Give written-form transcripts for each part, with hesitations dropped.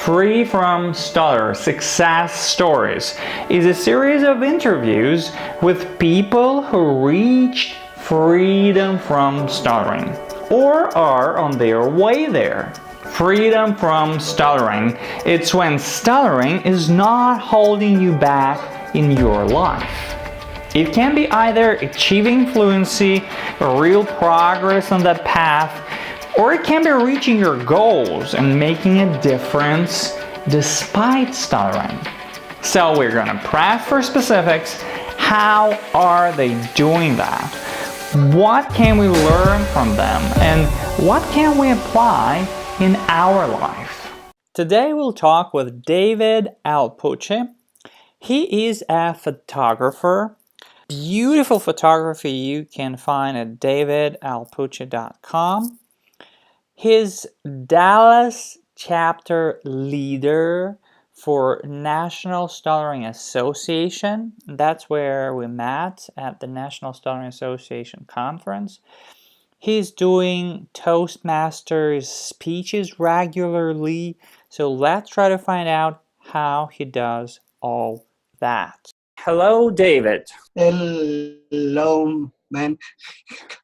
Free from Stutter Success Stories is a series of interviews with people who reached freedom from stuttering or are on their way there. Freedom from stuttering. It's when stuttering is not holding you back in your life. It can be either achieving fluency, real progress on that path, or it can be reaching your goals and making a difference despite stuttering. So we're going to prep for specifics. How are they doing that? What can we learn from them? And what can we apply in our life? Today we'll talk with David Alpuche. He is a photographer. Beautiful photography you can find at davidalpuche.com. His Dallas chapter leader for National Stuttering Association. That's where we met at the National Stuttering Association conference. He's doing Toastmasters speeches regularly. So let's try to find out how he does all that. Hello, David. Hello, man.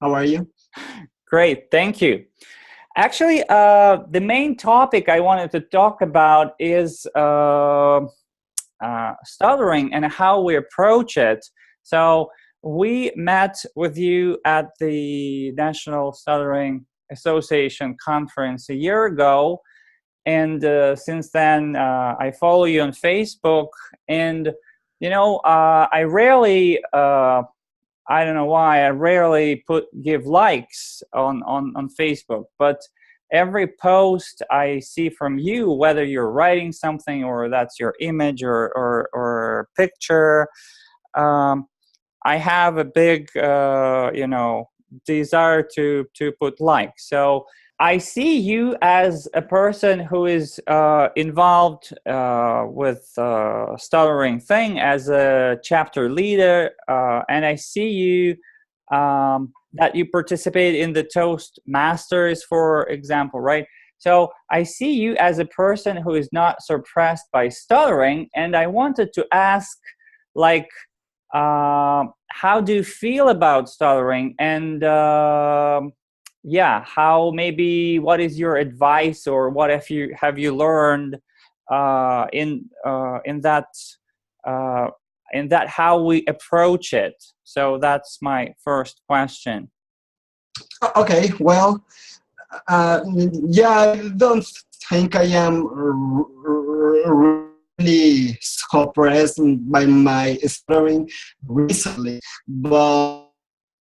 How are you? Great, thank you. Actually, the main topic I wanted to talk about is stuttering and how we approach it. So we met with you at the National Stuttering Association conference a year ago. And since then, I follow you on Facebook. And, you know, I rarely... I don't know why I rarely give likes on Facebook, but every post I see from you, whether you're writing something or that's your image or picture, I have a big desire to put likes. So I see you as a person who is involved with stuttering thing as a chapter leader, and I see you that you participate in the Toastmasters, for example, right? So I see you as a person who is not suppressed by stuttering, and I wanted to ask, like, how do you feel about stuttering? And how maybe what is your advice, or what have you learned in that how we approach it? So that's my first question. Okay, well, I don't think I am really suppressed by my stuttering recently, but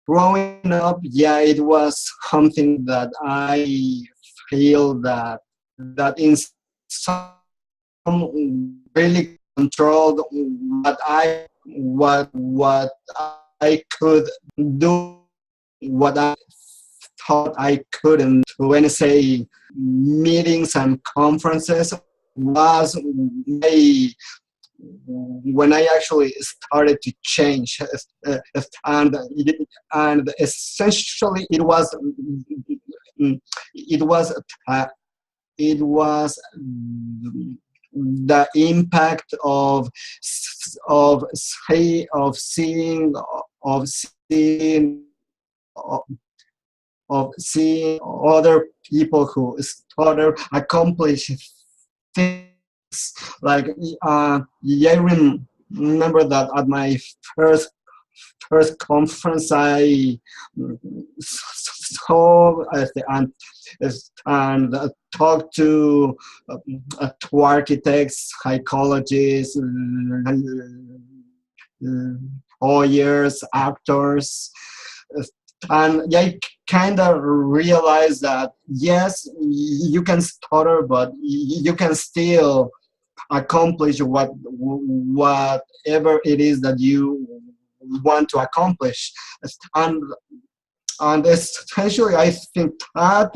growing up, it was something that I feel that in some really controlled what I could do, what I thought I couldn't. When I say meetings and conferences was when I actually started to change, and essentially it was the impact of seeing other people who stutter accomplish things. Like I remember that at my first conference I saw and talked to architects, psychologists, lawyers, actors, and I kind of realized that yes, you can stutter, but you can still accomplish whatever it is that you want to accomplish, and essentially I think that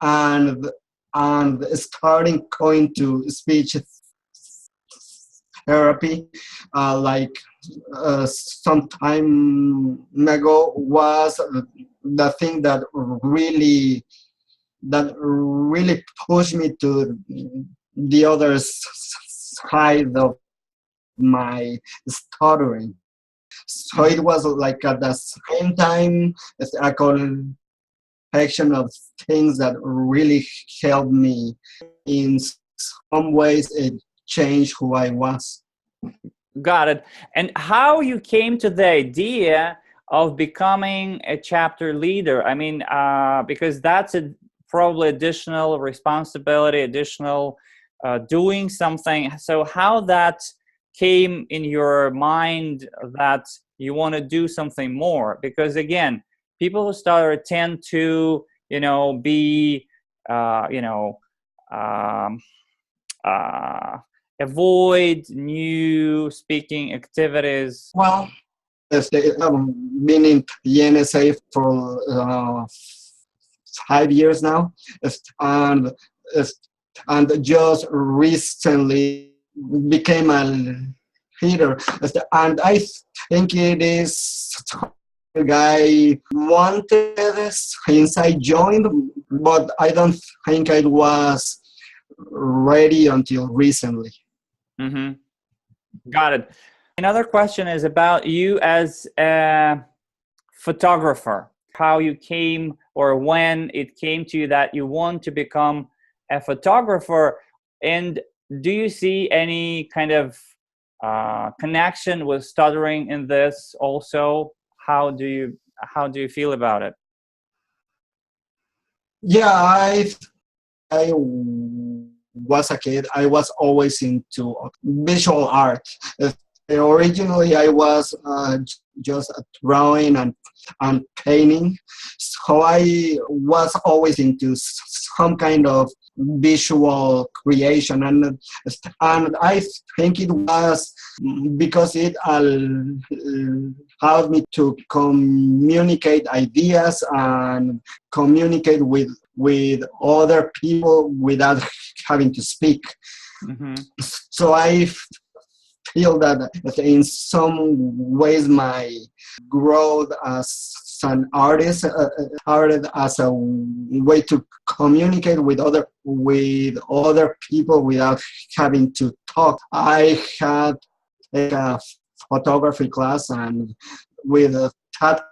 and starting going to speech therapy some time ago was the thing that really that really pushed me to the other side of my stuttering. So it was like at the same time a collection of things that really helped me. In some ways, it changed who I was. Got it. And how you came to the idea of becoming a chapter leader? I mean, because that's probably additional responsibility, additional doing something. So how that came in your mind that you want to do something more? Because again, people who stutter tend to, be, um, avoid new speaking activities. Well, I've been in the NSA for 5 years now, and and just recently became a leader. And I think it is a guy wanted since I joined, but I don't think I was ready until recently. Mm-hmm. Got it. Another question is about you as a photographer. How you came or when it came to you that you want to become a photographer, and do you see any kind of connection with stuttering in this also? How do you feel about it? Yeah, I was a kid. I was always into visual art. Originally, I was just drawing and painting, so I was always into some kind of visual creation, and I think it was because it allowed me to communicate ideas and communicate with other people without having to speak. Mm-hmm. So I feel that in some ways my growth as an artist started as a way to communicate with other people without having to talk. I had a photography class, and with that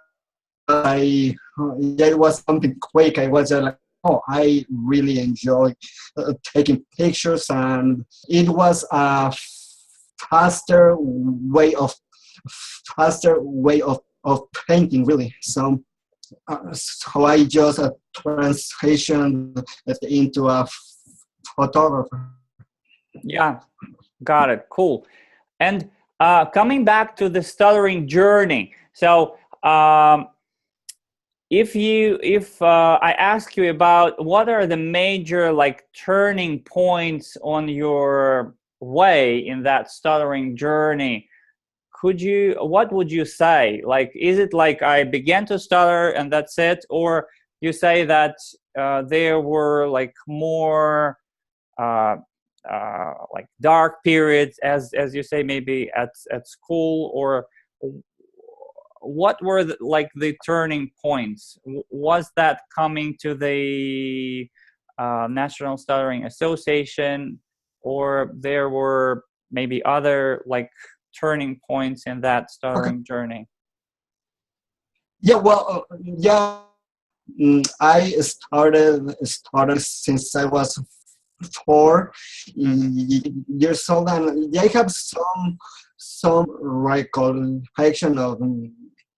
it was something quick. I was like, oh, I really enjoy taking pictures, and it was a faster way of painting, really. So I just transitioned into a photographer. Yeah, got it. Cool. And coming back to the stuttering journey. So if I ask you about what are the major turning points on your way in that stuttering journey, what would you say? Is it I began to stutter and that's it, or you say that there were more dark periods, as you say, maybe at school, or what were the turning points? Was that coming to the National Stuttering Association, or there were maybe other turning points in that stuttering journey? Yeah, well, I started since I was 4 years old, and I have some recollection of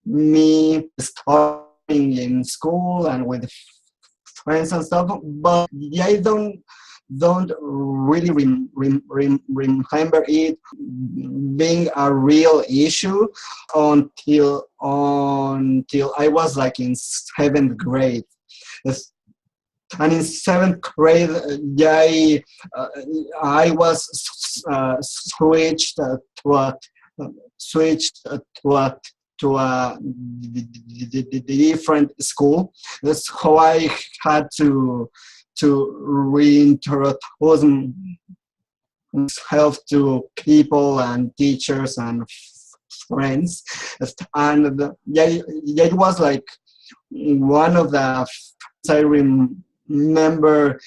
me starting in school and with friends and stuff, but I don't really remember it being a real issue until I was in 7th grade. And in 7th grade, I was switched to a different school. That's how I had to reintroduce myself to people and teachers and friends. And it was one of the I remember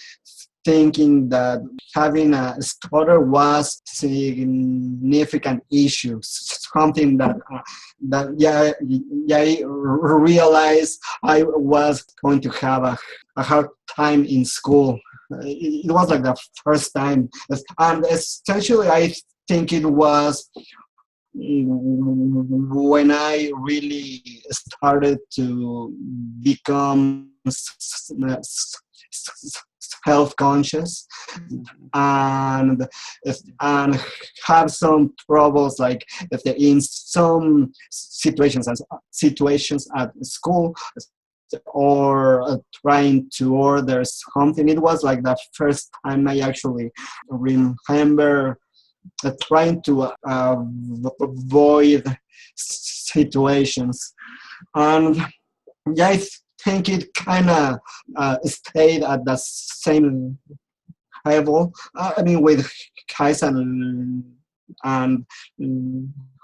thinking that having a stutter was significant issue, something that I realized I was going to have a hard time in school. It was like the first time, and essentially I think it was when I really started to become health-conscious and and have some troubles, like if they're in some situations at school or trying to order something. It was like the first time I actually remember trying to avoid situations. And yeah, I think it kind of stayed at the same level. I mean, with guys and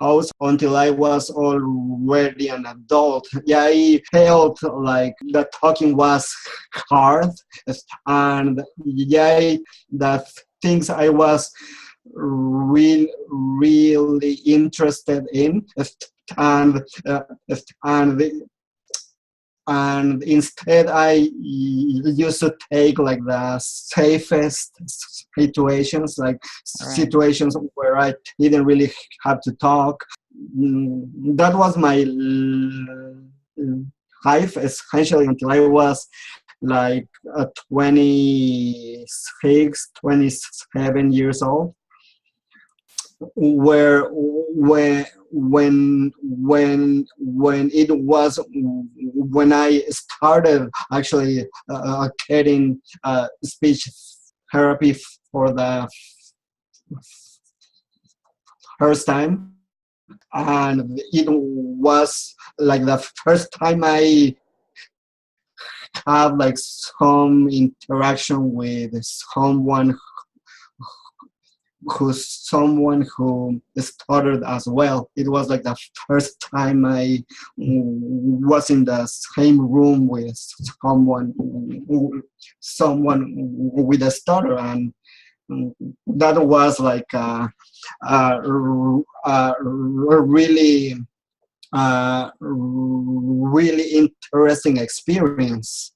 house until I was already an adult. Yeah, I felt like the talking was hard, and yeah, the things I was really interested in, and and and instead I used to take like the safest situations, like situations where I didn't really have to talk. That was my life essentially until I was like 26, 27 years old, where when I started actually getting speech therapy for the first time, and it was like the first time I had like some interaction with someone who stuttered as well. It was like the first time I was in the same room with someone with a stutter, and that was like a really really interesting experience.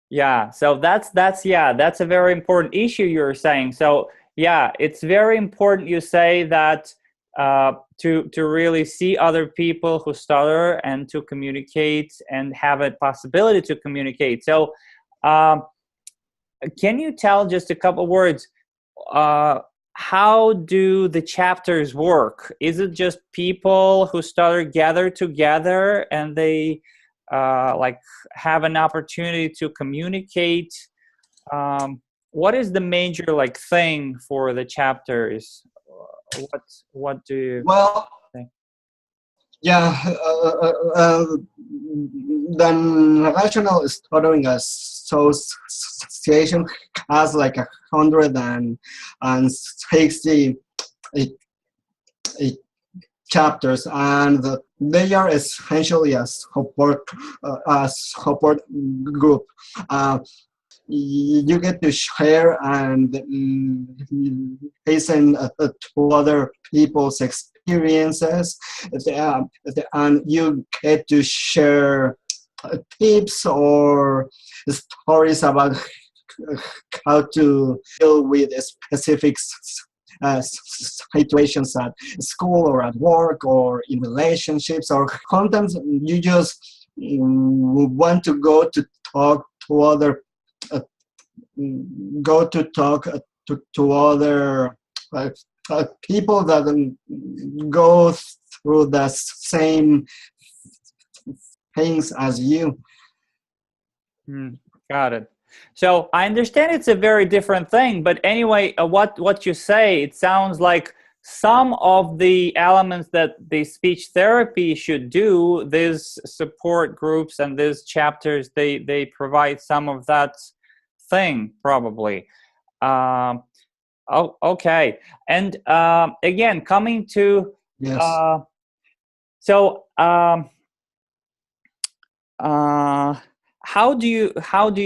Yeah, so that's a very important issue you're saying. So yeah, it's very important you say that to really see other people who stutter and to communicate and have a possibility to communicate. So can you tell just a couple words? How do the chapters work? Is it just people who stutter gather together and they like have an opportunity to communicate? What is the major like thing for the chapters? What do you think? Yeah, the National Stuttering Association has like 160 chapters, and they are essentially a support group. You get to share and listen to other people's experiences, and you get to share tips or stories about how to deal with specific situations at school or at work or in relationships, or sometimes you just want to go to talk to other to other people that go through the same things as you. Got it. So I understand it's a very different thing, but anyway, what you say, it sounds like some of the elements that the speech therapy should do, these support groups and these chapters, they provide some of that thing probably. Okay. And again, coming to Yes. So how do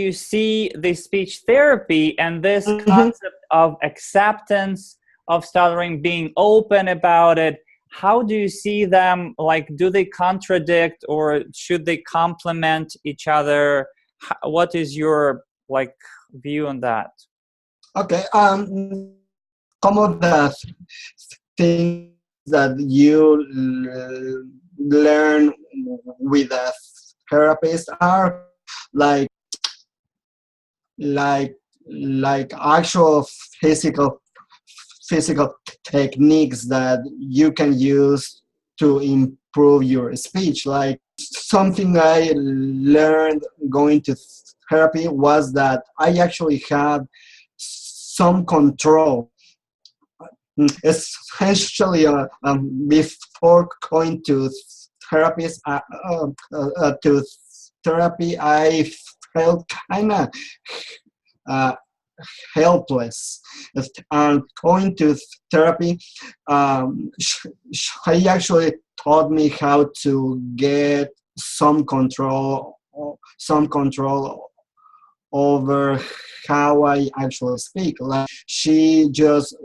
you see the speech therapy and this Mhm. concept of acceptance of stuttering, being open about it? How do you see them? Like, do they contradict or should they complement each other? What is your like view on that? Okay. Some of the things that you learn with a therapist are like like like actual physical techniques that you can use to improve your speech. Like something I learned going to therapy was that I actually had some control. Essentially, before going to therapy, I felt kind of uh, helpless. And going to therapy, he actually taught me how to get some control over how I actually speak. Like she just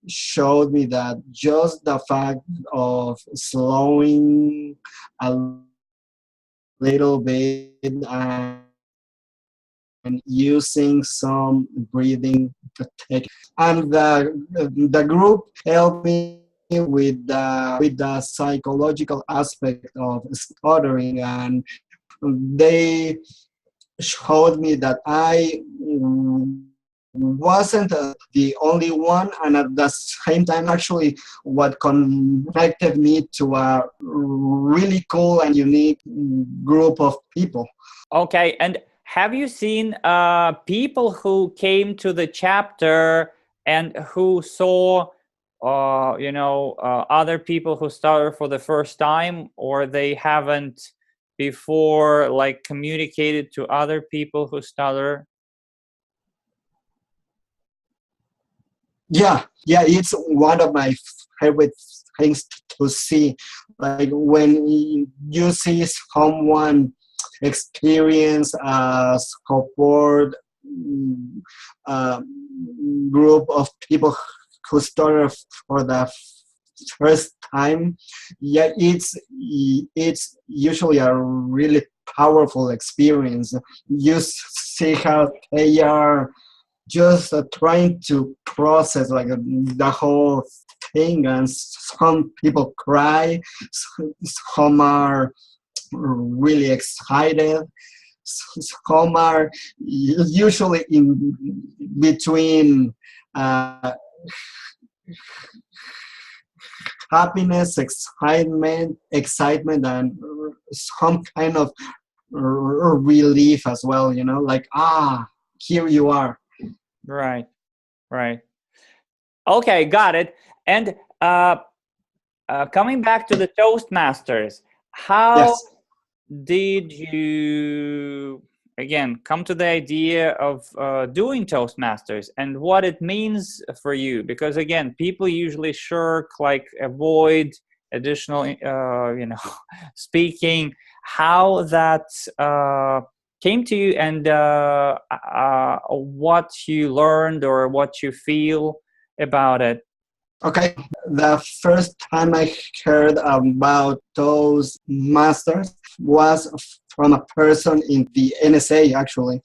showed me that just the fact of slowing a little bit and using some breathing technique, and the group helped me with the psychological aspect of stuttering, and they showed me that I wasn't the only one, and at the same time actually what connected me to a really cool and unique group of people. Okay, and have you seen people who came to the chapter and who saw, other people who stutter for the first time, or they haven't before, like communicated to other people who stutter? Yeah, it's one of my favorite things to see. Like when you see someone experience a support uh, group of people who started for the first time, yeah, it's usually a really powerful experience. You see how they are just trying to process like the whole thing, and some people cry, some are really excited, some are usually in between happiness, excitement, and some kind of relief as well. Like here you are. Right, right. Okay, got it. And coming back to the Toastmasters, how Yes. did you again come to the idea of doing Toastmasters and what it means for you? Because again, people usually shirk, like avoid additional speaking. How that came to you, and what you learned or what you feel about it? Okay, the first time I heard about those masters was from a person in the NSA, actually.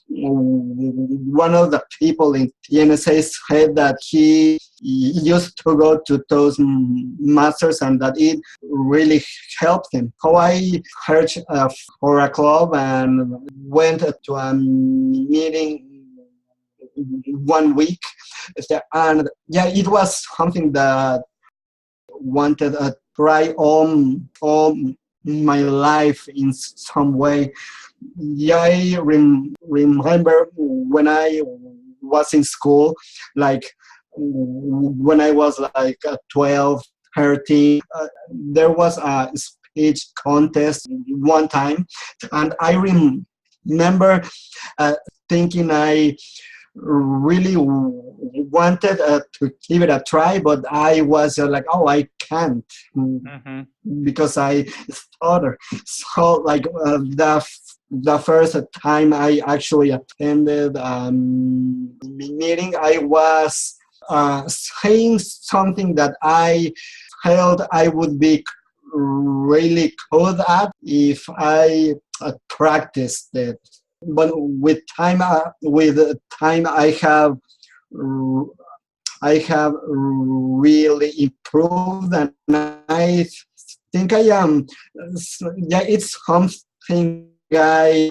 One of the people in the NSA said that he used to go to those masters and that it really helped him. So I searched for a club and went to a meeting 1 week, and yeah, it was something that wanted to try all my life in some way. Yeah, I remember when I was in school, like when I was like 12, 13, there was a speech contest one time, and I remember thinking I really wanted to give it a try, but I was like, oh, I can't Mm-hmm. because I stutter. So like the first time I actually attended meeting, I was saying something that I felt I would be really good at if I practiced it. But with time, I have really improved, and I think I am. Yeah, it's something I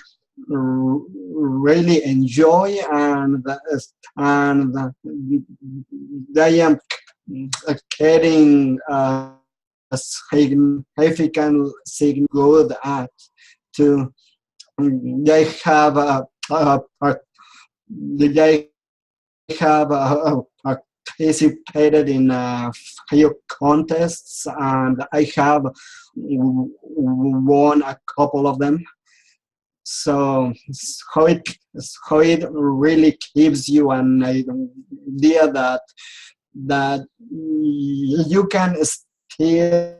really enjoy, and I am getting significant good at to. They have they have participated in a few contests, and I have won a couple of them. So how it really gives you an idea that you can still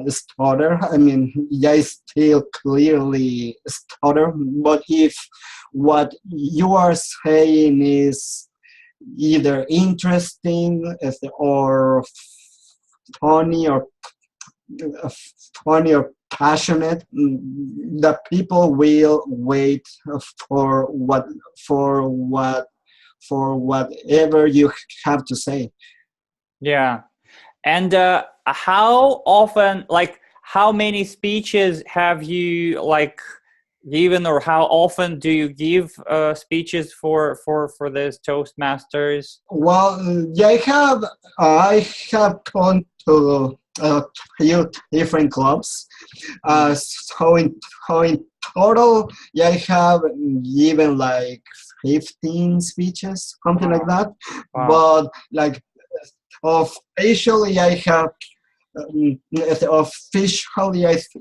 stutter. I mean, I still clearly stutter, but if what you are saying is either interesting or funny or passionate, the people will wait for what for what for whatever you have to say. Yeah. And how often, like, how many speeches have you like given, or how often do you give speeches for this Toastmasters? Well, I have gone to a few different clubs. So in total, I have given like 15 speeches, something like that. Wow. But like officially, I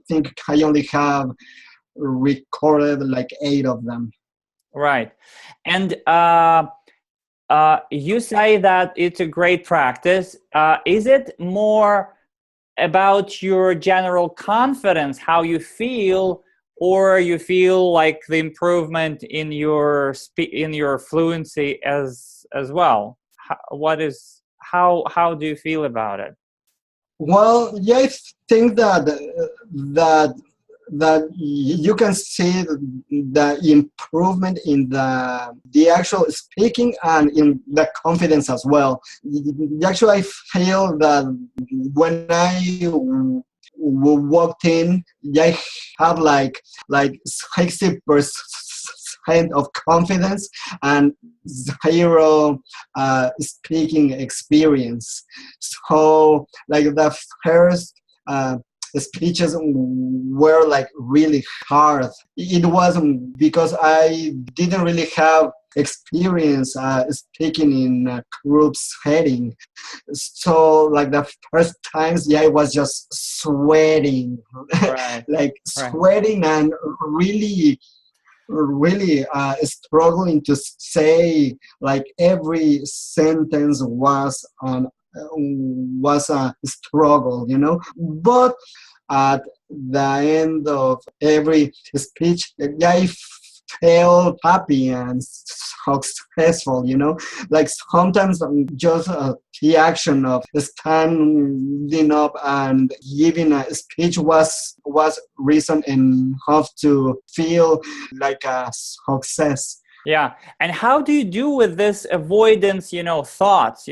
think I only have recorded like 8 of them. Right. And you say that it's a great practice. Is it more about your general confidence, how you feel, or you feel like the improvement in your in your fluency as well? How do you feel about it? Well, yeah, I think that you can see the improvement in the actual speaking and in the confidence as well. Actually, I feel that when I walked in, I have like 60% of confidence and zero speaking experience. So like the first speeches were like really hard. It wasn't because I didn't really have experience speaking in a group setting. So like the first times, I was just sweating, Right. like Right. sweating and really struggling to say like every sentence was a struggle, but at the end of every speech, I felt happy and successful, like sometimes just the action of standing up and giving a speech was reason enough to feel like a success. Yeah. And how do you do with this avoidance, thoughts,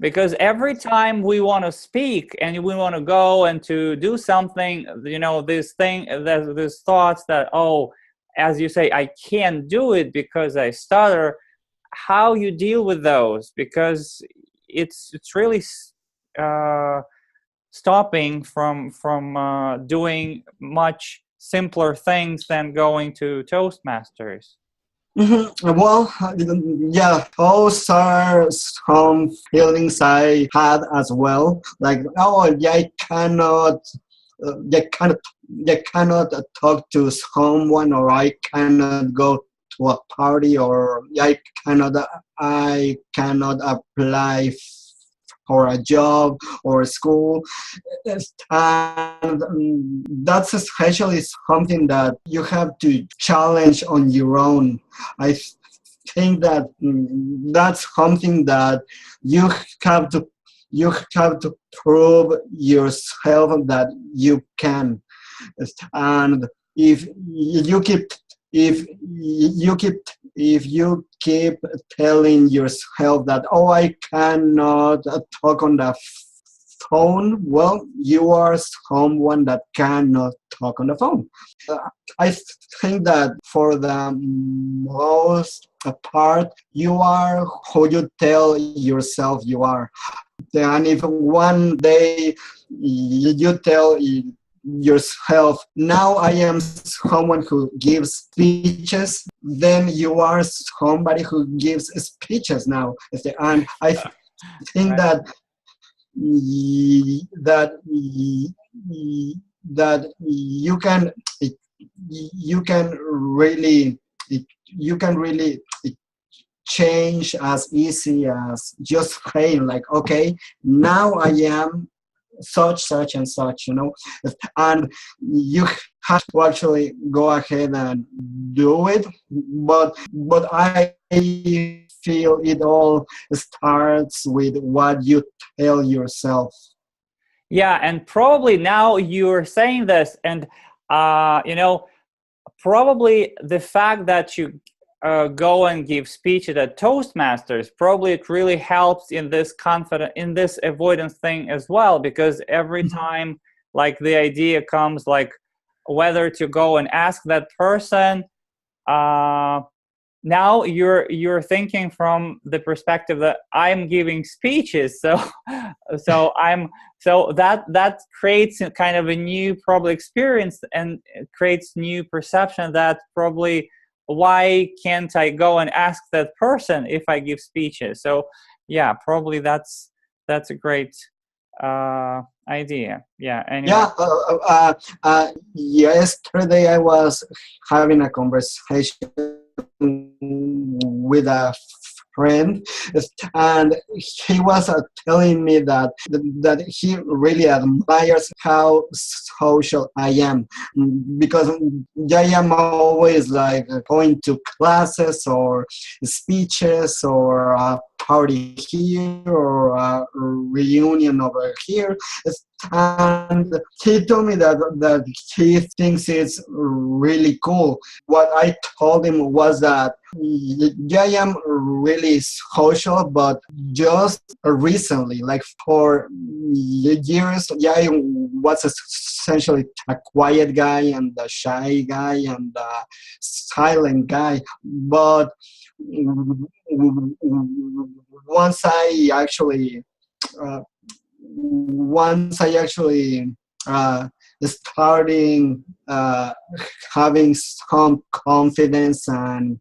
because every time we want to speak and we want to go and to do something, there's thoughts that, oh, as you say, I can't do it because I stutter. How you deal with those? Because it's really stopping from doing much simpler things than going to Toastmasters. Well, yeah, those are some feelings I had as well. Like, oh, yeah, I cannot talk to someone, or I cannot go to a party, or I cannot apply for a job or school. And that's especially something that you have to challenge on your own. I think that that's something that you have to prove yourself that you can. And if you keep if you keep if you keep telling yourself that, oh, I cannot talk on the phone, well, you are someone that cannot talk on the phone. uh, I think that for the most part, you are who you tell yourself you are. And if one day you tell yourself, now I am someone who gives speeches, then you are somebody who gives speeches now. And I think Right. that that you can really you can really change as easy as just saying, like, okay, now I am such and such, and you have to actually go ahead and do it. But I feel it all starts with what you tell yourself. Yeah, and probably now you're saying this, and probably the fact that you go and give speeches at Toastmasters, probably it really helps in this avoidance thing as well, because every time, like, the idea comes, like, whether to go and ask that person, now you're thinking from the perspective that I'm giving speeches, so that creates a kind of a new probably experience, and it creates new perception that probably, why can't I go and ask that person if I give speeches? So yeah, probably that's a great idea. Yeah, anyway. Yeah, yesterday I was having a conversation with a friend, and he was telling me that he really admires how social I am, because I am always like going to classes or speeches or a party here or a reunion over here. And he told me that he thinks it's really cool. What I told him was that I am really social, but just recently, like for years, I was essentially a quiet guy and a shy guy and a silent guy. But once I actually uh, uh, starting having some confidence and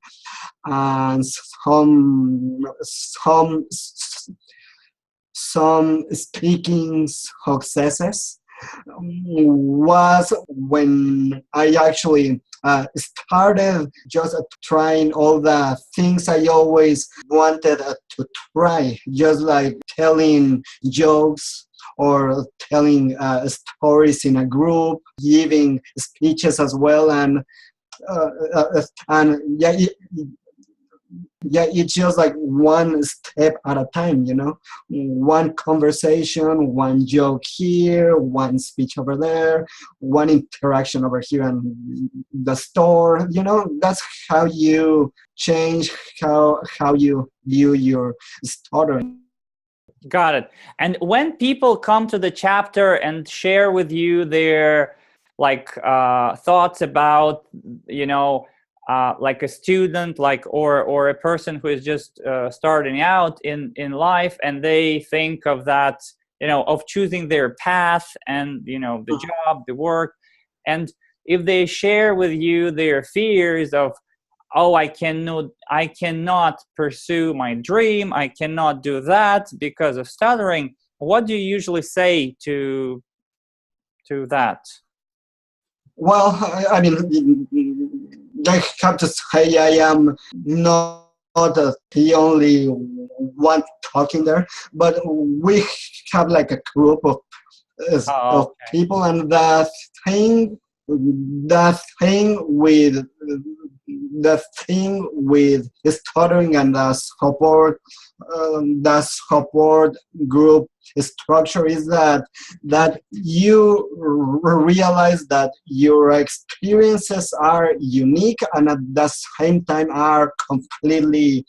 some speaking successes, was when I actually started just trying all the things I always wanted to try, just like telling jokes or telling stories in a group, giving speeches as well, and it's just like one step at a time, one conversation, one joke here, one speech over there, one interaction over here in the store. That's how you change how you view your stuttering. Got it. And when people come to the chapter and share with you their thoughts about, like a student, or a person who is just starting out in life, and they think of that, of choosing their path and, the job, the work, and if they share with you their fears of, oh, I cannot pursue my dream, I cannot do that because of stuttering, what do you usually say to that? Well, I mean, I have to say I am not the only one talking there, but we have like a group Oh, of okay. people, and thing that thing with the thing with stuttering and the support group structure is that you realize that your experiences are unique and at the same time are completely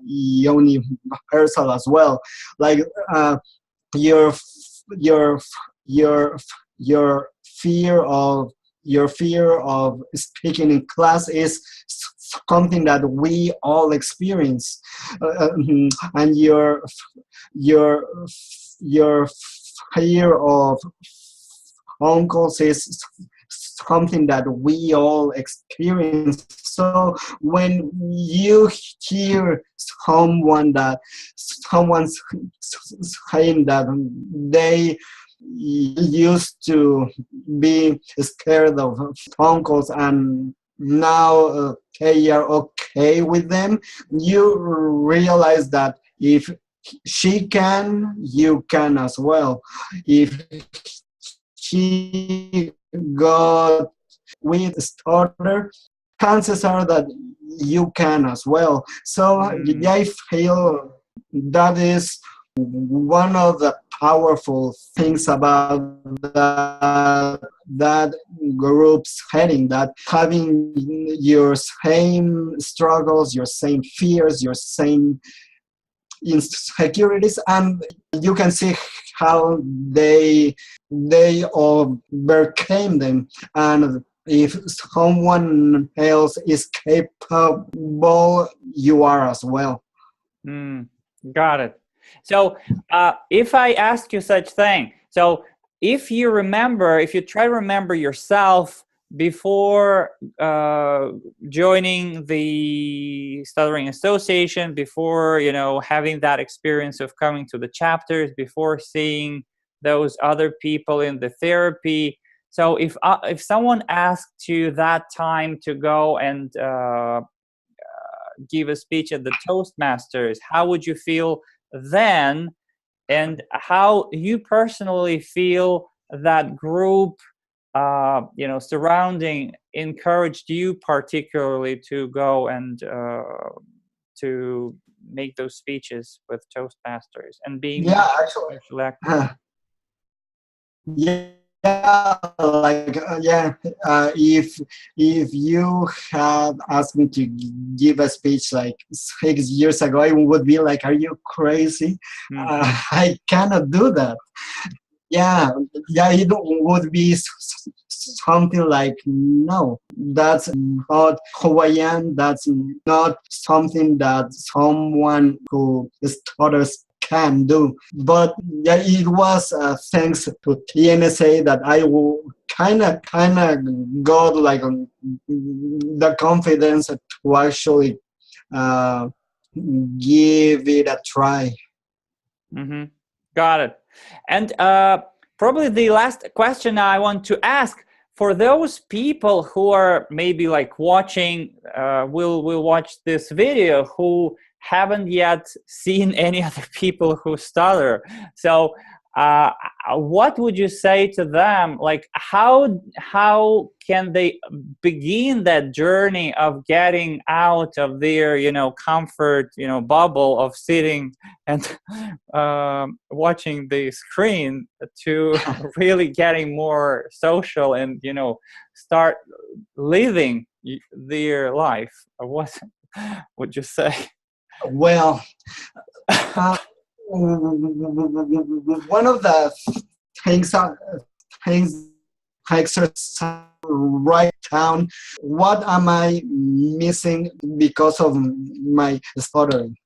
universal as well. Like your your your your fear of speaking in class is something that we all experience, and your your fear of uncles is something that we all experience. So when you hear someone's saying that they used to be scared of uncles and now they are okay with them, you realize that if she can, you can as well. If she got with starter, chances are that you can as well. So Mm, I feel that is one of the powerful things about that group's heading, that having your same struggles, your same fears, your same insecurities, and you can see how they overcame them. And if someone else is capable, you are as well. mm, got it. So, if I ask you such thing, so if you remember, if you try to remember yourself before joining the Stuttering Association, before having that experience of coming to the chapters, before seeing those other people in the therapy. So, if someone asked you that time to go and give a speech at the Toastmasters, how would you feel then? And how you personally feel that group, surrounding, encouraged you particularly to go and to make those speeches with Toastmasters and being Yeah, actually. socially active? Yeah, like if you had asked me to give a speech like 6 years ago, I would be like, "Are you crazy? Mm-hmm. I cannot do that." Yeah, yeah, it would be something like, "No, that's not who I am. That's not something that someone who stutters can do." But yeah, it was thanks to TNSA that I kind of got like the confidence to actually uh, give it a try. Mm-hmm. Got it. And probably the last question I want to ask, for those people who are maybe like watching, will watch this video, who haven't yet seen any other people who stutter. So what would you say to them? Like how can they begin that journey of getting out of their comfort bubble of sitting and watching the screen, to really getting more social and start living their life? What would you say? Well, one of the things things exercise, write down what am I missing because of my stuttering,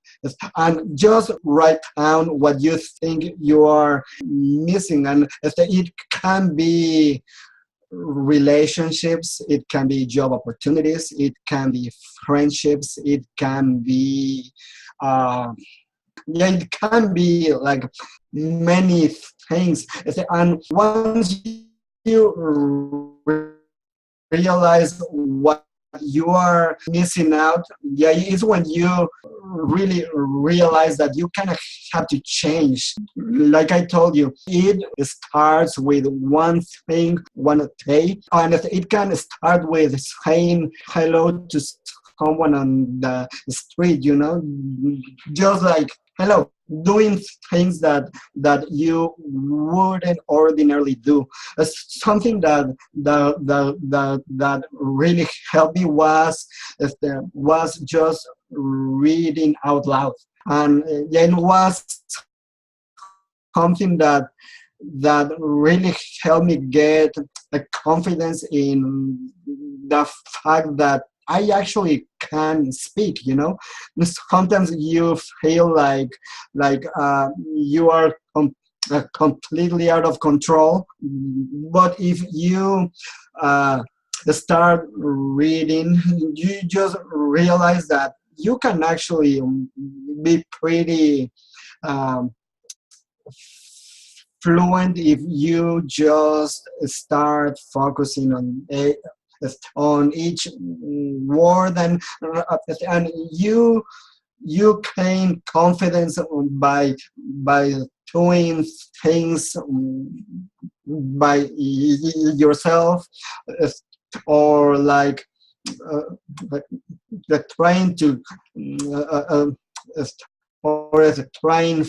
and just write down what you think you are missing. And it can be relationships, it can be job opportunities, it can be friendships, it can be yeah, it can be like many things. And once you realize what you are missing out, yeah, it's when you really realize that you kind of have to change. Like I told you, it starts with one thing, one day, and it can start with saying hello to someone on the street, just like hello, doing things that you wouldn't ordinarily do. Something that really helped me was just reading out loud, and it was something that really helped me get a confidence in the fact that I actually can speak. Sometimes you feel like you are completely out of control, but if you start reading, you just realize that you can actually be pretty um, fluent if you just start focusing on each word, and you gain confidence by doing things by yourself, or like trying to or trying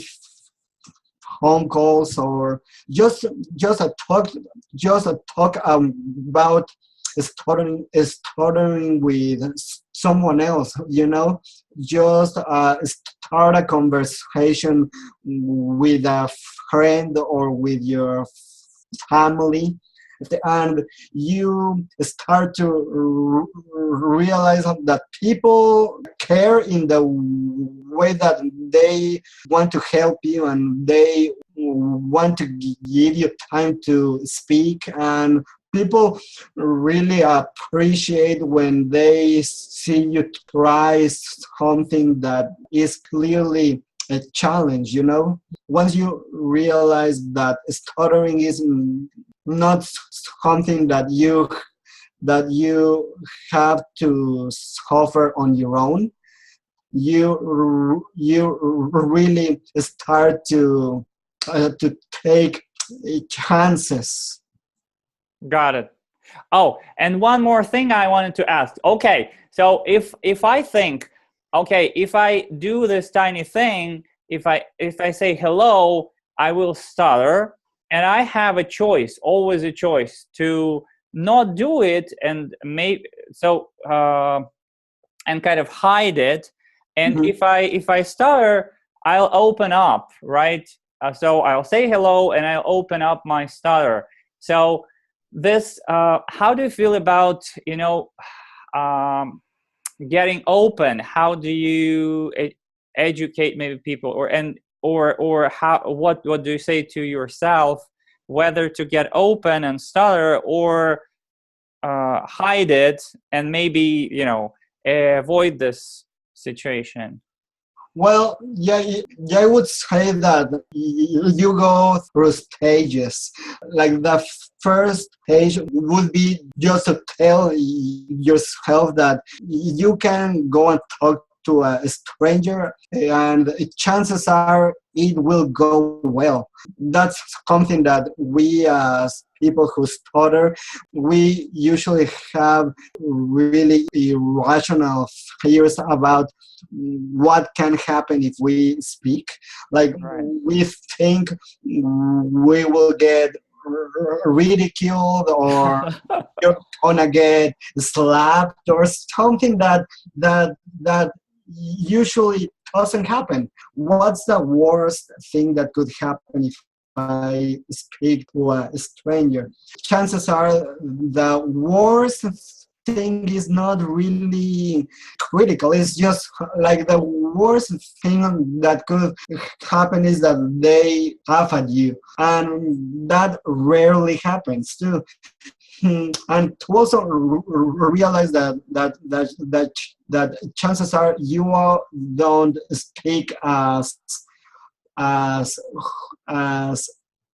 phone calls, or just a talk about stuttering with someone else, just start a conversation with a friend or with your family, and you start to realize that people care in the way that they want to help you, and they want to give you time to speak, and people really appreciate when they see you try something that is clearly a challenge. Once you realize that stuttering is not something that you have to suffer on your own, you really start to take chances. Got it. Oh, and one more thing I wanted to ask. Okay, so if I think, okay, if I do this tiny thing, if I say hello, I will stutter, and I have a choice, always a choice, to not do it, and and kind of hide it. And Mm-hmm. if I stutter, I'll open up, right? So I'll say hello, and I'll open up my stutter. So this, how do you feel about getting open? How do you educate maybe people, or how, what do you say to yourself, whether to get open and stutter, or hide it and maybe avoid this situation? Well, yeah, I would say that you go through stages. Like the first stage would be just to tell yourself that you can go and talk to a stranger, and chances are it will go well. That's something that we as people who stutter, we usually have really irrational fears about what can happen if we speak. Like, Right. we think we will get ridiculed, or you're gonna get slapped, or something that usually doesn't happen. What's the worst thing that could happen if I speak to a stranger? Chances are the worst thing is not really critical. It's just like the worst thing that could happen is that they laugh at you, and that rarely happens too. And to also realize that chances are you all don't speak as as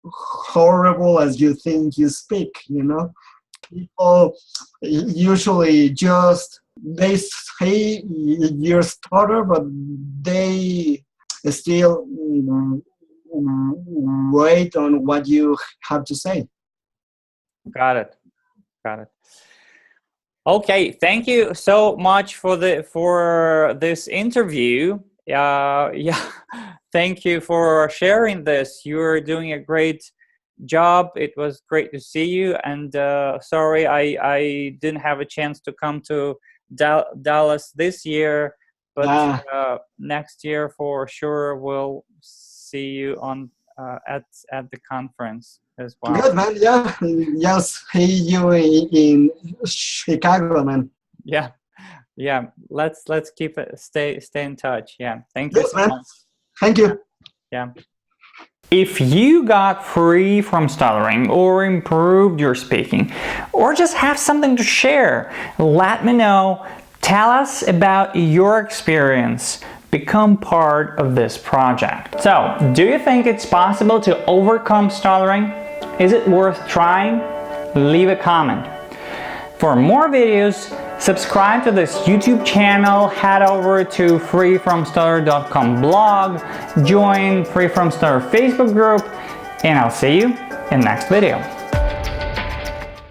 horrible as you think you speak. people usually just they say you're stutter, but they still wait on what you have to say. Got it. Got it. Okay, thank you so much for this interview. Yeah, thank you for sharing this. You're doing a great job. It was great to see you. And sorry, I didn't have a chance to come to Dallas this year, but next year for sure we'll see you on at the conference as well. Good, man. Yeah, yes. See you in Chicago, man. Yeah, yeah. Let's keep it. Stay in touch. Yeah. Thank Yes, you so man. much. Thank you. Yeah. If you got free from stuttering or improved your speaking, or just have something to share, let me know. Tell us about your experience. Become part of this project. So, do you think it's possible to overcome stuttering? Is it worth trying? Leave a comment. For more videos, subscribe to this YouTube channel, head over to freefromstutter.com blog, join Free From Stutter Facebook group, and I'll see you in the next video.